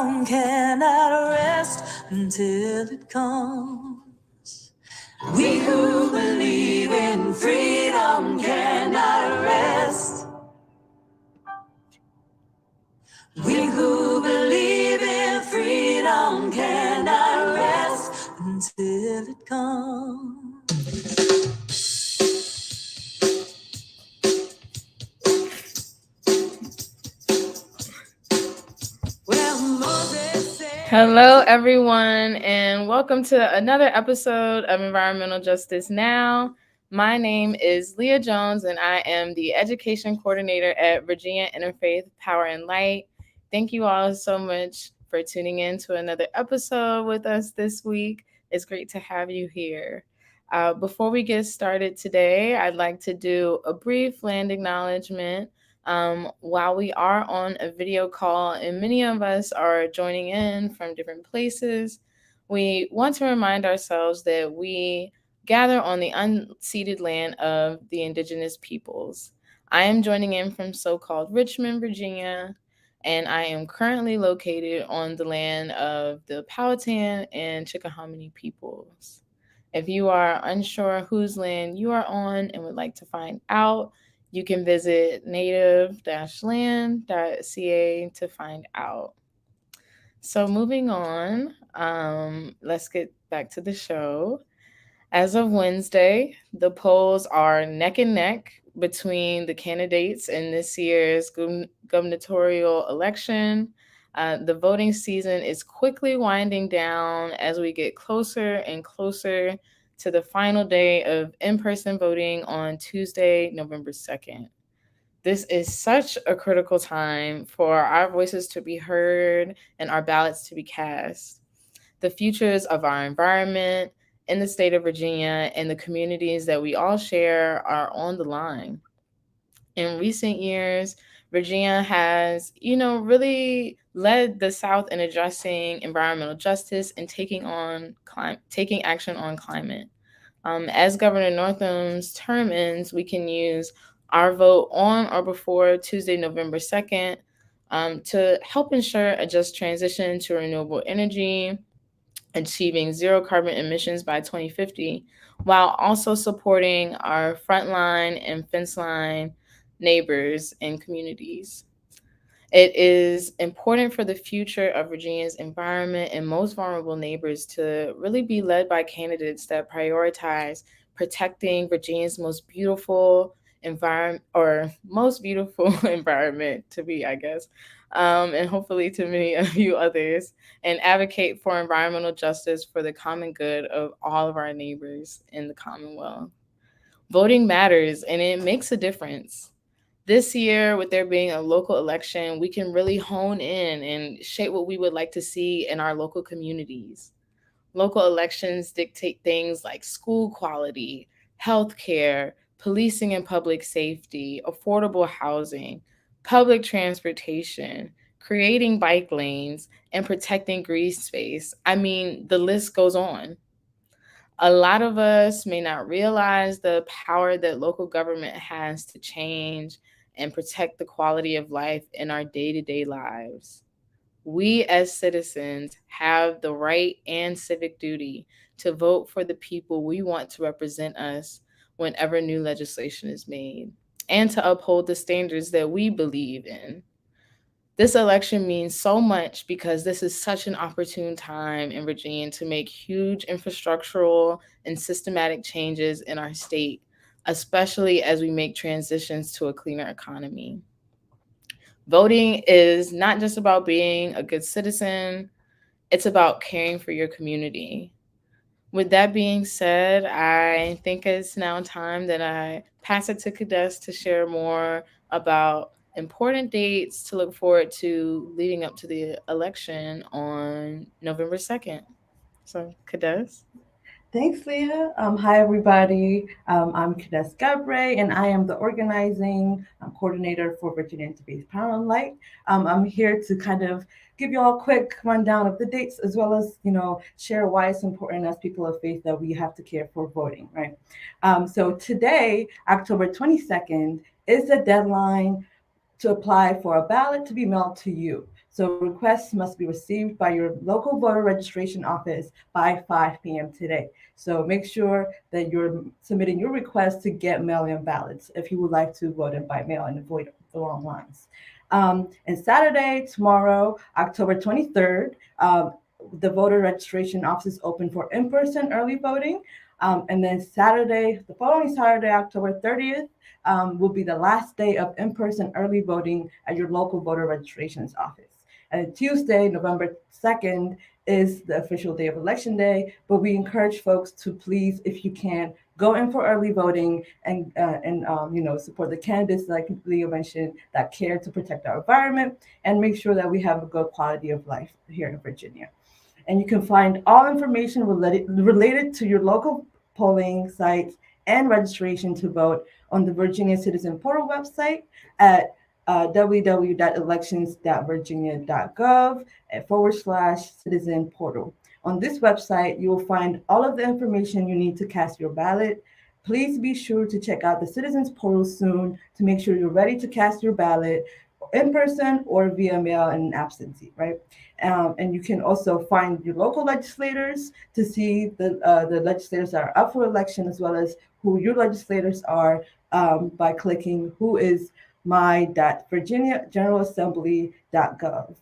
freedom cannot rest until it comes. We who believe in freedom cannot rest. We who believe in freedom cannot rest until it comes. Hello, everyone, and welcome to another episode of Environmental Justice Now. My name is Leah Jones, and I am the Education Coordinator at Virginia Interfaith Power and Light. Thank you all so much for tuning in to another episode with us this week. It's great to have you here. Before we get started today, I'd like to do a brief land acknowledgement. While we are on a video call and many of us are joining in from different places, we want to remind ourselves that we gather on the unceded land of the indigenous peoples. I am joining in from so-called Richmond, Virginia, and I am currently located on the land of the Powhatan and Chickahominy peoples. If you are unsure whose land you are on and would like to find out, you can visit native-land.ca to find out. So moving on, let's get back to the show. As of Wednesday, the polls are neck and neck between the candidates in this year's gubernatorial election. The voting season is quickly winding down as we get closer and closer to the final day of in-person voting on Tuesday, November 2nd. This is such a critical time for our voices to be heard and our ballots to be cast. The futures of our environment in the state of Virginia and the communities that we all share are on the line. In recent years, Virginia has, really led the South in addressing environmental justice and taking action on climate. As Governor Northam's term ends, we can use our vote on or before Tuesday, November 2nd, to help ensure a just transition to renewable energy, achieving zero carbon emissions by 2050, while also supporting our frontline and fence line neighbors and communities. It is important for the future of Virginia's environment and most vulnerable neighbors to really be led by candidates that prioritize protecting Virginia's most beautiful environment, or most beautiful environment to be, I guess, and hopefully to many of you others, and advocate for environmental justice for the common good of all of our neighbors in the Commonwealth. Voting matters and it makes a difference. This year, with there being a local election, we can really hone in and shape what we would like to see in our local communities. Local elections dictate things like school quality, healthcare, policing and public safety, affordable housing, public transportation, creating bike lanes, and protecting green space. I mean, the list goes on. A lot of us may not realize the power that local government has to change and protect the quality of life in our day to day lives. We as citizens have the right and civic duty to vote for the people we want to represent us whenever new legislation is made, and to uphold the standards that we believe in. This election means so much because this is such an opportune time in Virginia to make huge infrastructural and systematic changes in our state, especially as we make transitions to a cleaner economy. Voting is not just about being a good citizen, it's about caring for your community. With that being said, I think it's now time that I pass it to Kidest to share more about important dates to look forward to leading up to the election on November 2nd. So, Kidest? Thanks, Leah. Hi, everybody. I'm Kidest Gebre, and I am the organizing coordinator for Virginia Interfaith Power and Light. I'm here to kind of give you all a quick rundown of the dates, as well as, share why it's important as people of faith that we have to care for voting, right? So today, October 22nd, is the deadline to apply for a ballot to be mailed to you. So requests must be received by your local voter registration office by 5 p.m. today. So make sure that you're submitting your request to get mail-in ballots if you would like to vote in by mail and avoid the long lines. And Saturday, tomorrow, October 23rd, the voter registration office is open for in-person early voting. And then Saturday, the following Saturday, October 30th, will be the last day of in-person early voting at your local voter registrations office. And Tuesday, November 2nd, is the official day of election day, but we encourage folks to please, if you can, go in for early voting and support the candidates, like Leah mentioned, that care to protect our environment and make sure that we have a good quality of life here in Virginia. And you can find all information related to your local polling sites and registration to vote on the Virginia Citizen Portal website at www.elections.virginia.gov/citizen portal. On this website, you will find all of the information you need to cast your ballot. Please be sure to check out the Citizens Portal soon to make sure you're ready to cast your ballot in person or via mail and absentee, right? And you can also find your local legislators to see the legislators that are up for election, as well as who your legislators are, by clicking who is my.virginiageneralassembly.gov.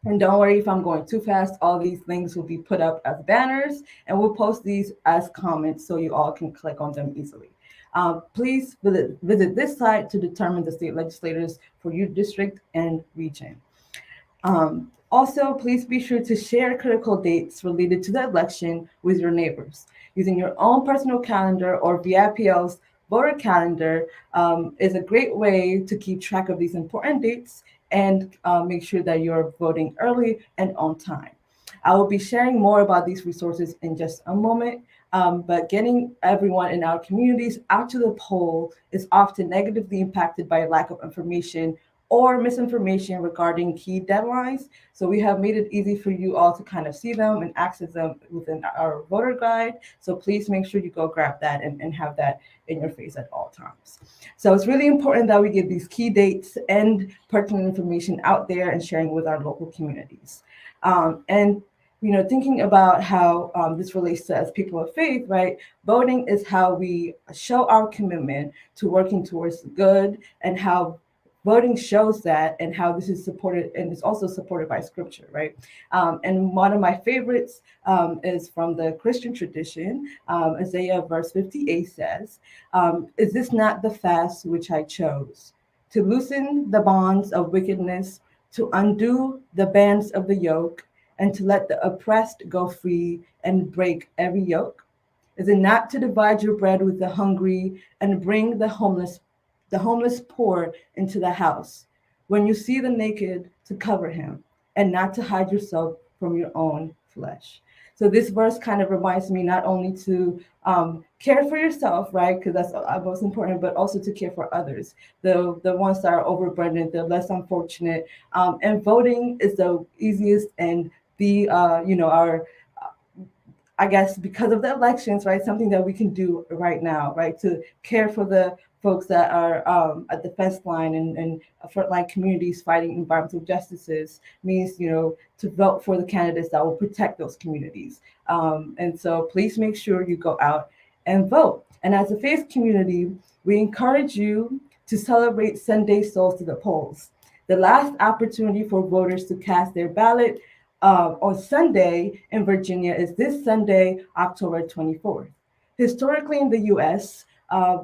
And don't worry if I'm going too fast, all these links will be put up as banners and we'll post these as comments so you all can click on them easily. Please visit this site to determine the state legislators for your district and region. Also, please be sure to share critical dates related to the election with your neighbors. Using your own personal calendar or VAIPL's voter calendar is a great way to keep track of these important dates and make sure that you're voting early and on time. I will be sharing more about these resources in just a moment, but getting everyone in our communities out to the poll is often negatively impacted by a lack of information or misinformation regarding key deadlines. So we have made it easy for you all to kind of see them and access them within our voter guide. So please make sure you go grab that and have that in your face at all times. So it's really important that we get these key dates and pertinent information out there and sharing with our local communities. And thinking about how this relates to as people of faith, right? Voting is how we show our commitment to working towards good, and how voting shows that, and how this is supported, and it's also supported by scripture, right? And one of my favorites is from the Christian tradition. Isaiah verse 58 says, "Is this not the fast which I chose, to loosen the bonds of wickedness, to undo the bands of the yoke, and to let the oppressed go free and break every yoke? Is it not to divide your bread with the hungry and bring the homeless poor into the house? When you see the naked, to cover him, and not to hide yourself from your own flesh." So this verse kind of reminds me not only to care for yourself, right? Because that's most important, but also to care for others, the ones that are overburdened, the less unfortunate. And voting is the easiest and the our I guess because of the elections, right? Something that we can do right now, right? To care for the folks that are at the fence line and frontline communities fighting environmental justices means, to vote for the candidates that will protect those communities. And so please make sure you go out and vote. And as a faith community, we encourage you to celebrate Sunday Souls to the Polls, the last opportunity for voters to cast their ballot on Sunday in Virginia is this Sunday, October 24th. Historically in the US,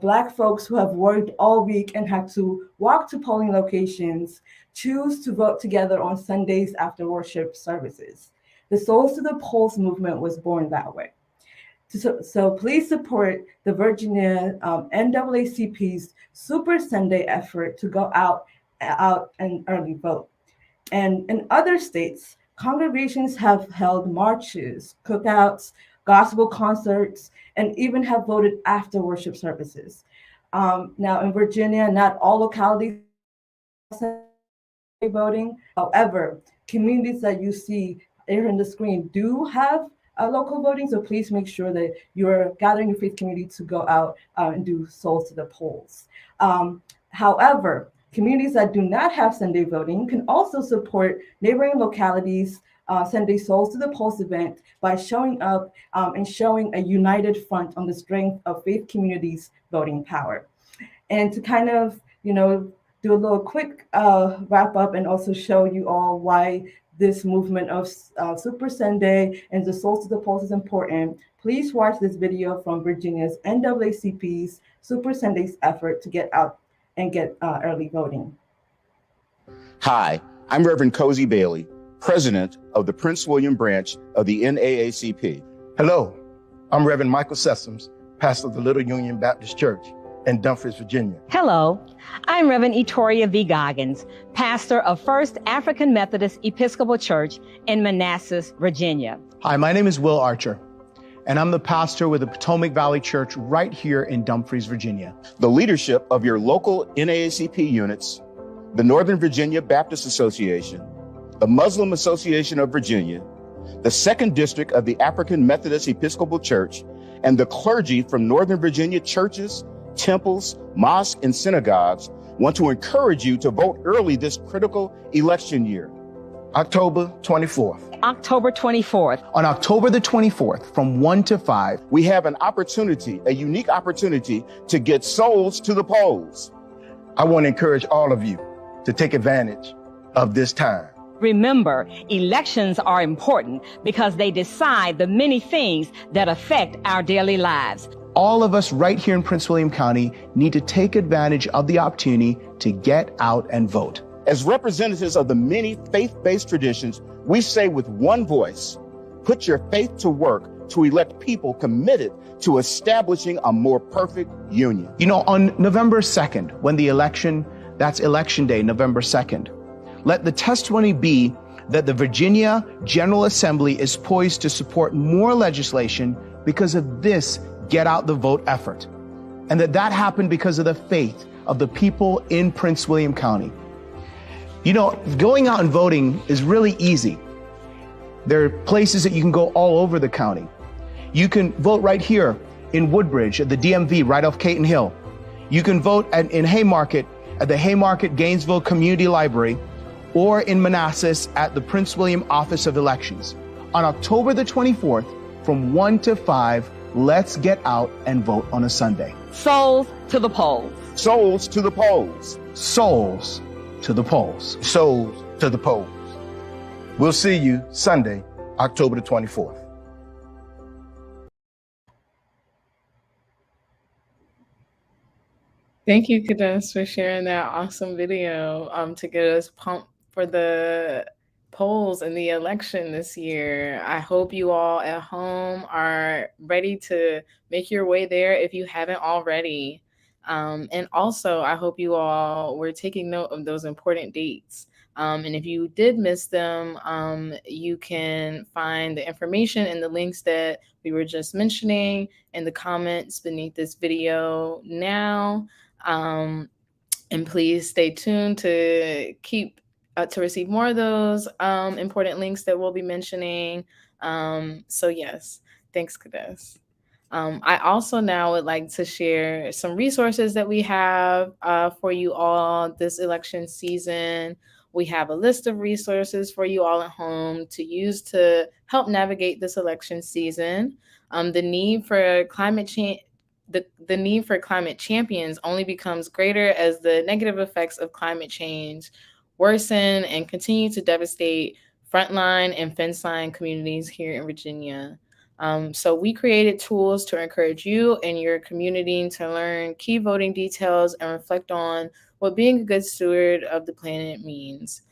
Black folks who have worked all week and had to walk to polling locations choose to vote together on Sundays after worship services. The Souls to the Polls movement was born that way. So please support the Virginia NAACP's Super Sunday effort to go out and early vote. And in other states, congregations have held marches, cookouts, gospel concerts, and even have voted after worship services. Now, in Virginia, not all localities voting. However, communities that you see here in the screen do have local voting, so please make sure that you're gathering your faith community to go out and do Souls to the Polls. However, Communities that do not have Sunday voting can also support neighboring localities' Sunday Souls to the Polls event by showing up and showing a united front on the strength of faith communities' voting power. And to kind of, do a little quick wrap up and also show you all why this movement of Super Sunday and the Souls to the Polls is important, please watch this video from Virginia's NAACP's Super Sunday's effort to get out and get early voting. Hi, I'm Reverend Cozy Bailey, President of the Prince William branch of the NAACP. Hello, I'm Reverend Michael Sessoms, pastor of the Little Union Baptist Church in Dumfries, Virginia. Hello, I'm Reverend Etoria V. Goggins, pastor of First African Methodist Episcopal Church in Manassas, Virginia. Hi, my name is Will Archer, and I'm the pastor with the Potomac Valley Church right here in Dumfries, Virginia. The leadership of your local NAACP units, the Northern Virginia Baptist Association, the Muslim Association of Virginia, the 2nd District of the African Methodist Episcopal Church, and the clergy from Northern Virginia churches, temples, mosques, and synagogues want to encourage you to vote early this critical election year. October 24th. October 24th. On October the 24th, from 1 to 5, we have an opportunity, a unique opportunity to get souls to the polls. I want to encourage all of you to take advantage of this time. Remember, elections are important because they decide the many things that affect our daily lives. all of us right here in Prince William County need to take advantage of the opportunity to get out and vote. As representatives of the many faith-based traditions, we say with one voice, put your faith to work to elect people committed to establishing a more perfect union. You know, on November 2nd, when the election, that's election day, November 2nd, let the testimony be that the Virginia General Assembly is poised to support more legislation because of this get out the vote effort. And that happened because of the faith of the people in Prince William County. You know, going out and voting is really easy. There are places that you can go all over the county. You can vote right here in Woodbridge at the DMV right off Caton Hill. You can vote in Haymarket at the Haymarket Gainesville Community Library, or in Manassas at the Prince William Office of Elections. On October the 24th, from 1 to 5, let's get out and vote on a Sunday. Souls to the polls. Souls to the polls. Souls to the polls. Souls to the polls. We'll see you Sunday, October the 24th. Thank you, Kidest, for sharing that awesome video to get us pumped for the polls in the election this year. I hope you all at home are ready to make your way there if you haven't already. And also, I hope you all were taking note of those important dates. And if you did miss them, you can find the information and the links that we were just mentioning in the comments beneath this video now. And please stay tuned to keep to receive more of those important links that we'll be mentioning. So yes, thanks, Kidest. I also now would like to share some resources that we have for you all this election season. We have a list of resources for you all at home to use to help navigate this election season. The need for climate change. The need for climate champions only becomes greater as the negative effects of climate change worsen and continue to devastate frontline and fence line communities here in Virginia. So we created tools to encourage you and your community to learn key voting details and reflect on what being a good steward of the planet means.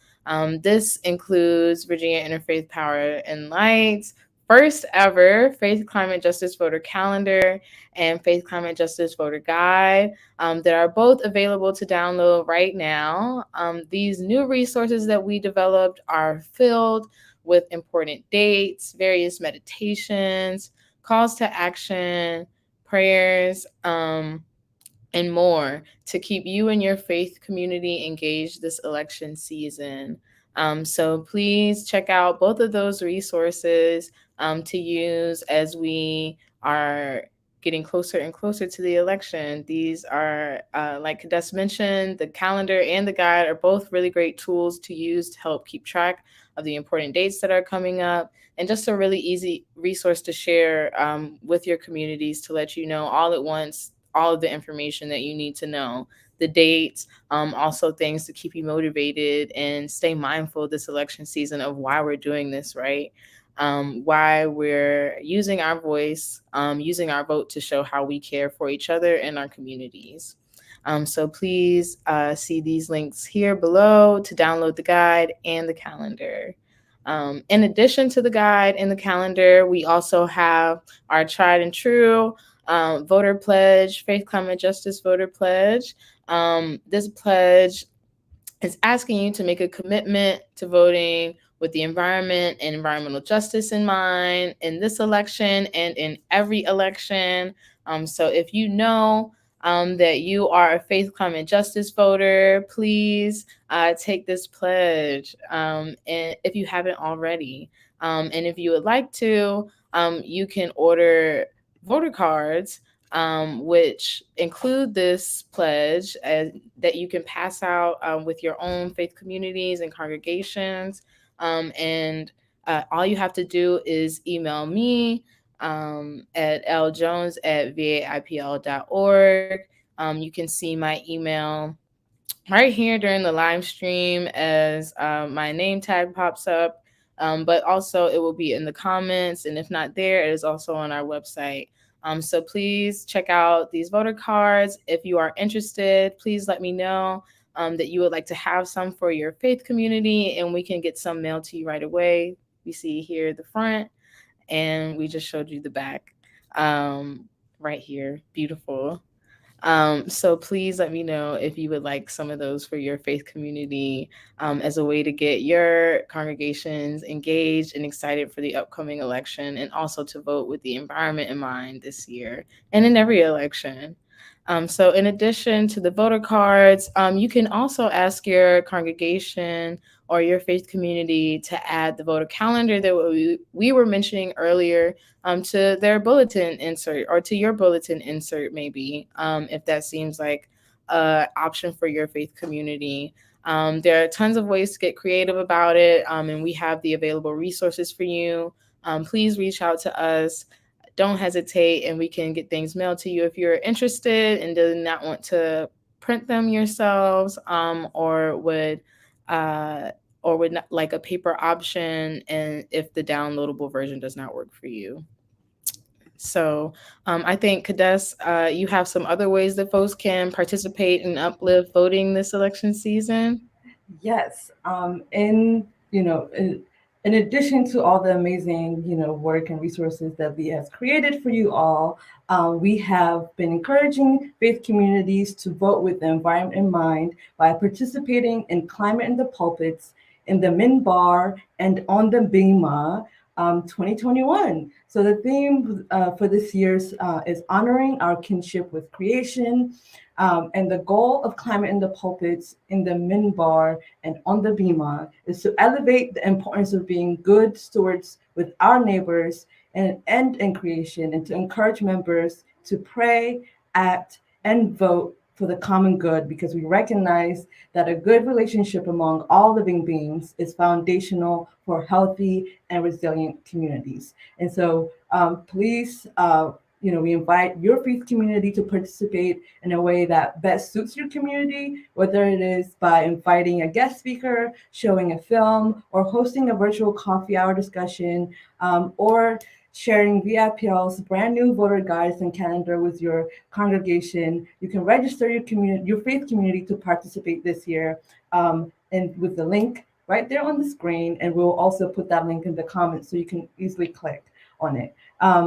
This includes Virginia Interfaith Power and Light, first ever Faith Climate Justice Voter Calendar and Faith Climate Justice Voter Guide that are both available to download right now. These new resources that we developed are filled with important dates, various meditations, calls to action, prayers, and more to keep you and your faith community engaged this election season. So please check out both of those resources to use as we are getting closer and closer to the election. These are, like Kidest mentioned, the calendar and the guide are both really great tools to use to help keep track of the important dates that are coming up, and just a really easy resource to share with your communities to let you know all at once all of the information that you need to know, the dates, also things to keep you motivated and stay mindful this election season of why we're doing this, right? Why we're using our voice, using our vote to show how we care for each other and our communities. So please see these links here below to download the guide and the calendar. In addition to the guide and the calendar, we also have our tried and true voter pledge, Faith, Climate, Justice voter pledge. This pledge is asking you to make a commitment to voting with the environment and environmental justice in mind in this election and in every election. So if you know that you are a Faith, Climate, Justice voter, please take this pledge, and if you haven't already. And if you would like to, you can order voter cards which include this pledge that you can pass out with your own faith communities and congregations. And all you have to do is email me at ljones@vaipl.org. You can see my email right here during the live stream as my name tag pops up, but also it will be in the comments. And if not there, it is also on our website. So please check out these voter cards. If you are interested, please let me know that you would like to have some for your faith community, and we can get some mailed to you right away. We see here the front, and we just showed you the back right here. Beautiful. So please let me know if you would like some of those for your faith community as a way to get your congregations engaged and excited for the upcoming election, and also to vote with the environment in mind this year and in every election. So in addition to the voter cards, you can also ask your congregation or your faith community to add the voter calendar that we were mentioning earlier to their bulletin insert, or to your bulletin insert maybe, if that seems like an option for your faith community. There are tons of ways to get creative about it, and we have the available resources for you. Please reach out to us. Don't hesitate, and we can get things mailed to you if you're interested and do not want to print them yourselves, or would not like a paper option, and if the downloadable version does not work for you. So I think, Kidest, you have some other ways that folks can participate and uplift voting this election season. Yes. In addition to all the amazing, work and resources that Leah has created for you all, we have been encouraging faith communities to vote with the environment in mind by participating in Climate in the Pulpits, in the Minbar, and on the Bima 2021. So the theme for this year's is honoring our kinship with creation. And the goal of Climate in the Pulpits, in the Minbar, and on the Bima is to elevate the importance of being good stewards with our neighbors and in creation, and to encourage members to pray, act, and vote for the common good, because we recognize that a good relationship among all living beings is foundational for healthy and resilient communities. And so please, we invite your faith community to participate in a way that best suits your community, whether it is by inviting a guest speaker, showing a film, or hosting a virtual coffee hour discussion, or sharing VAIPL's brand new voter guides and calendar with your congregation. You can register your faith community to participate this year, and with the link right there on the screen, and we'll also put that link in the comments so you can easily click on it.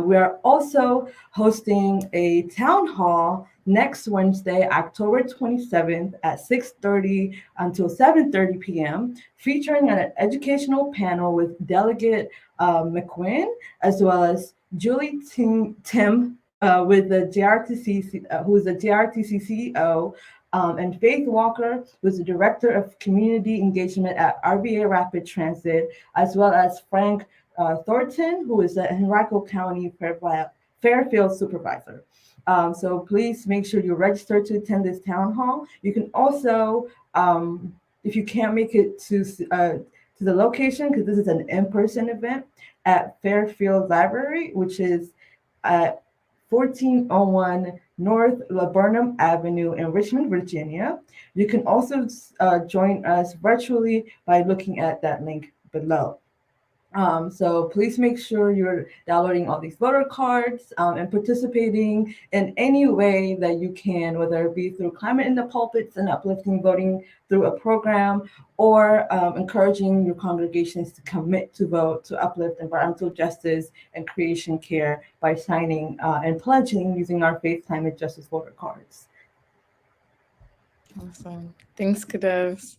We are also hosting a town hall next Wednesday, October 27th at 6:30 until 7:30 p.m., featuring an educational panel with Delegate McQuinn, as well as Julie Tim with the JRTC, who is the JRTC CEO, and Faith Walker, who is the Director of Community Engagement at RVA Rapid Transit, as well as Frank Thornton, who is the Henrico County Fairfield supervisor. So please make sure you register to attend this town hall. You can also, if you can't make it to the location, because this is an in-person event at Fairfield Library, which is at 1401 North Laburnum Avenue in Richmond, Virginia. You can also join us virtually by looking at that link below. So please make sure you're downloading all these voter cards and participating in any way that you can, whether it be through Climate in the Pulpits and uplifting voting through a program, or encouraging your congregations to commit to vote to uplift environmental justice and creation care by signing and pledging using our Faith Climate Justice voter cards. Awesome. Thanks, Kidest.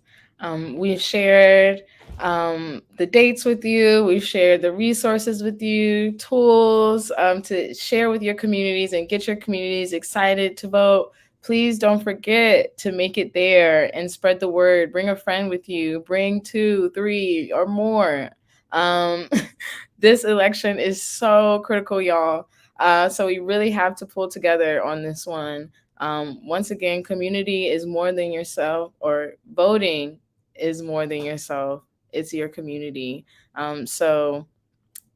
We've shared the dates with you. We've shared the resources with you, tools to share with your communities and get your communities excited to vote. Please don't forget to make it there and spread the word. Bring a friend with you. Bring 2, 3, or more. This election is so critical, y'all. So we really have to pull together on this one. Once again, community is more than yourself, or voting is more than yourself. It's your community. So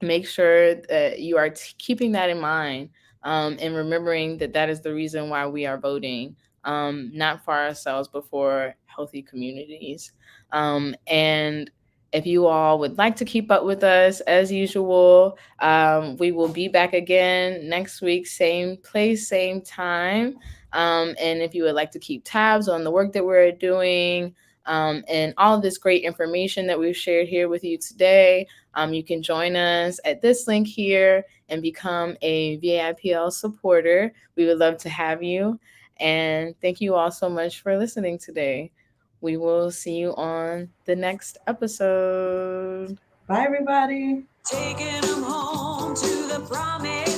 make sure that you are keeping that in mind and remembering that that is the reason why we are voting, not for ourselves, but for healthy communities. And if you all would like to keep up with us, as usual, we will be back again next week, same place, same time. And if you would like to keep tabs on the work that we're doing, and all of this great information that we've shared here with you today, you can join us at this link here and become a VAIPL supporter. We would love to have you. And thank you all so much for listening today. We will see you on the next episode. Bye, everybody. Taking them home to the promise.